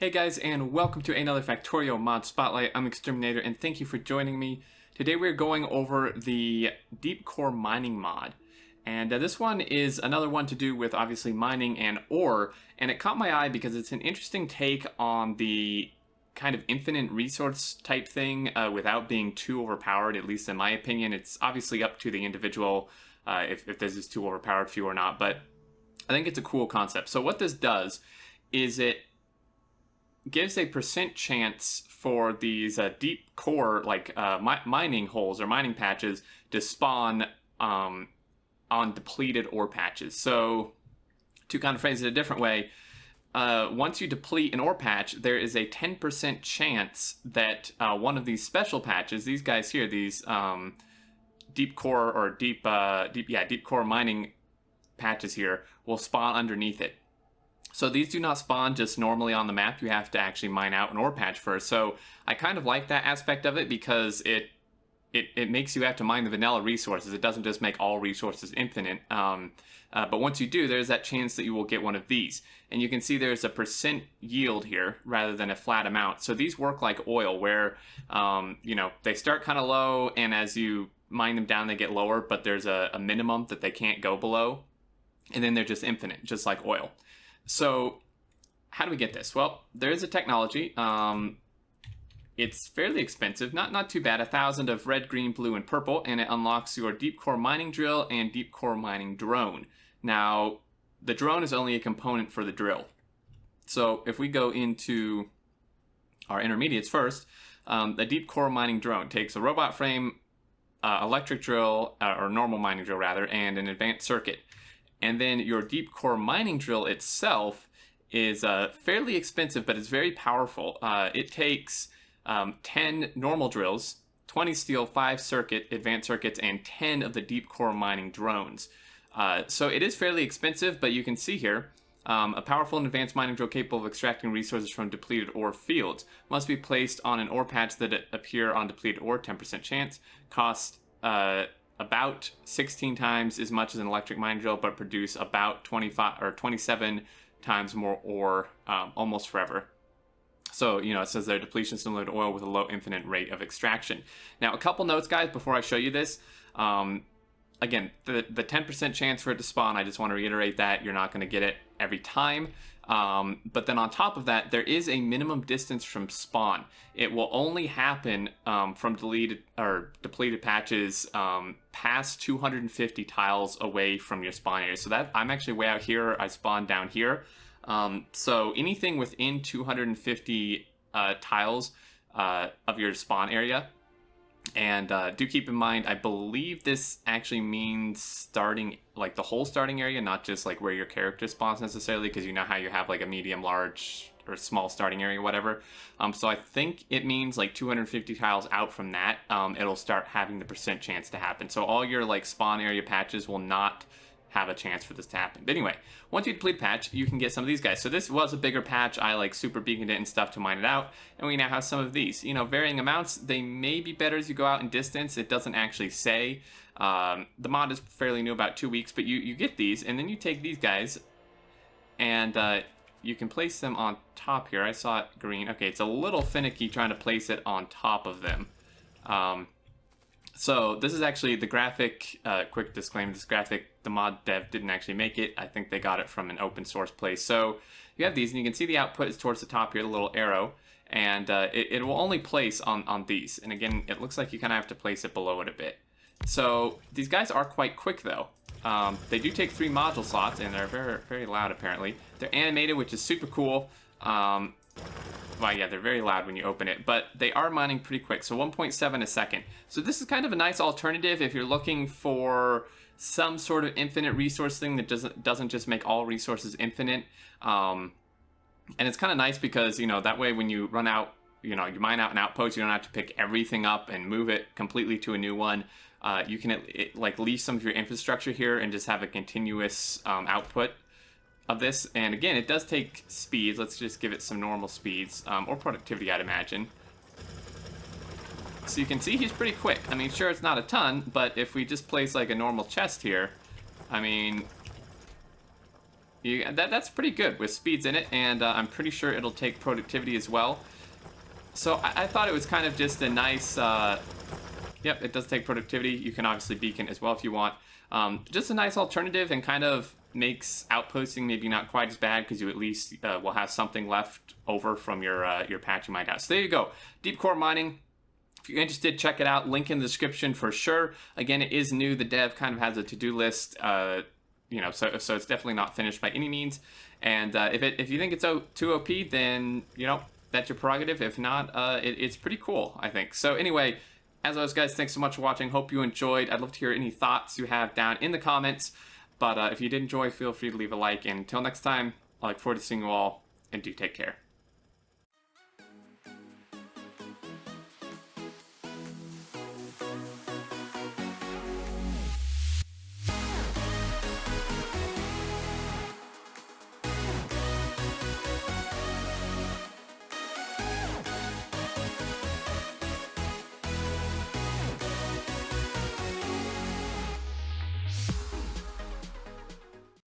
Hey guys, and welcome to another Factorio Mod Spotlight. I'm Exterminator, and thank you for joining me. Today we're going over the Deep Core Mining mod. And this one is another one to do with obviously mining and ore, and it caught my eye because it's an interesting take on the kind of infinite resource type thing without being too overpowered, at least in my opinion. It's obviously up to the individual if this is too overpowered for you or not, but I think it's a cool concept. So what this does is it gives a percent chance for these deep core mining holes or mining patches to spawn on depleted ore patches. So to kind of phrase it a different way, once you deplete an ore patch, there is a 10% chance that one of these special patches, these guys here, these deep core or deep core mining patches here, will spawn underneath it. So these do not spawn just normally on the map. You have to actually mine out an ore patch first. So I kind of like that aspect of it because it makes you have to mine the vanilla resources. It doesn't just make all resources infinite. But once you do, there's that chance that you will get one of these. And you can see there's a percent yield here rather than a flat amount. So these work like oil where, they start kind of low, and as you mine them down, they get lower, but there's a minimum that they can't go below. And then they're just infinite, just like oil. So how do we get this? Well, there is a technology. It's fairly expensive, not too bad. 1,000 of red, green, blue, and purple, and it unlocks your deep core mining drill and deep core mining drone. Now, the drone is only a component for the drill. So if we go into our intermediates first, the deep core mining drone takes a robot frame, electric drill, or normal mining drill rather, and an advanced circuit. And then your deep core mining drill itself is fairly expensive, but it's very powerful. It takes 10 normal drills, 20 steel, 5 circuit, advanced circuits, and 10 of the deep core mining drones. So it is fairly expensive, but you can see here, a powerful and advanced mining drill capable of extracting resources from depleted ore fields. Must be placed on an ore patch that appear on depleted ore, 10% chance. Cost about 16 times as much as an electric mine drill, but produce about 25 or 27 times more ore almost forever. So, it says their depletion similar to oil with a low infinite rate of extraction. Now, a couple notes, guys, before I show you this. Again, the 10% chance for it to spawn, I just want to reiterate that you're not going to get it every time. But then on top of that, there is a minimum distance from spawn. It will only happen from depleted patches past 250 tiles away from your spawn area. So that I'm actually way out here. I spawned down here. So anything within 250 tiles of your spawn area. And do keep in mind, I believe this actually means starting, like the whole starting area, not just like where your character spawns necessarily, because you know how you have like a medium, large, or small starting area, whatever. So I think it means like 250 tiles out from that, it'll start having the percent chance to happen. So all your like spawn area patches will not have a chance for this to happen. But anyway, once you deplete a patch, you can get some of these guys. So this was a bigger patch. I like super beaconed it and stuff to mine it out. And we now have some of these. Varying amounts. They may be better as you go out in distance. It doesn't actually say. The mod is fairly new, about 2 weeks, but you get these, and then you take these guys, and you can place them on top here. I saw it green. Okay, it's a little finicky trying to place it on top of them. So this is actually the graphic, quick disclaimer, this graphic, the mod dev didn't actually make it. I think they got it from an open source place. So you have these, and you can see the output is towards the top here, the little arrow, and it will only place on these. And again, it looks like you kind of have to place it below it a bit. So these guys are quite quick though. They do take 3 module slots, and they're very, very loud apparently. They're animated, which is super cool. Well, yeah, they're very loud when you open it, but they are mining pretty quick, so 1.7 a second. So this is kind of a nice alternative if you're looking for some sort of infinite resource thing that doesn't just make all resources infinite. And it's kind of nice because, that way when you run out, you mine out an outpost, you don't have to pick everything up and move it completely to a new one. You can leave some of your infrastructure here and just have a continuous output of this. And again, it does take speeds. Let's just give it some normal speeds, or productivity, I'd imagine. So you can see he's pretty quick. I mean, sure, it's not a ton, but if we just place like a normal chest here, I mean, That's pretty good with speeds in it, and I'm pretty sure it'll take productivity as well. So I thought it was kind of just a nice, yep, it does take productivity. You can obviously beacon as well if you want. Just a nice alternative, and kind of makes outposting maybe not quite as bad, because you at least will have something left over from your patch you might have. So there you go, deep core mining. If you're interested, check it out. Link in the description for sure. Again, it is new. The dev kind of has a to-do list. You know, so it's definitely not finished by any means. And if you think it's too OP, then you know that's your prerogative. If not, it's pretty cool, I think. So anyway, as always, guys, thanks so much for watching. Hope you enjoyed. I'd love to hear any thoughts you have down in the comments. But if you did enjoy, feel free to leave a like. And until next time, I look forward to seeing you all, and do take care.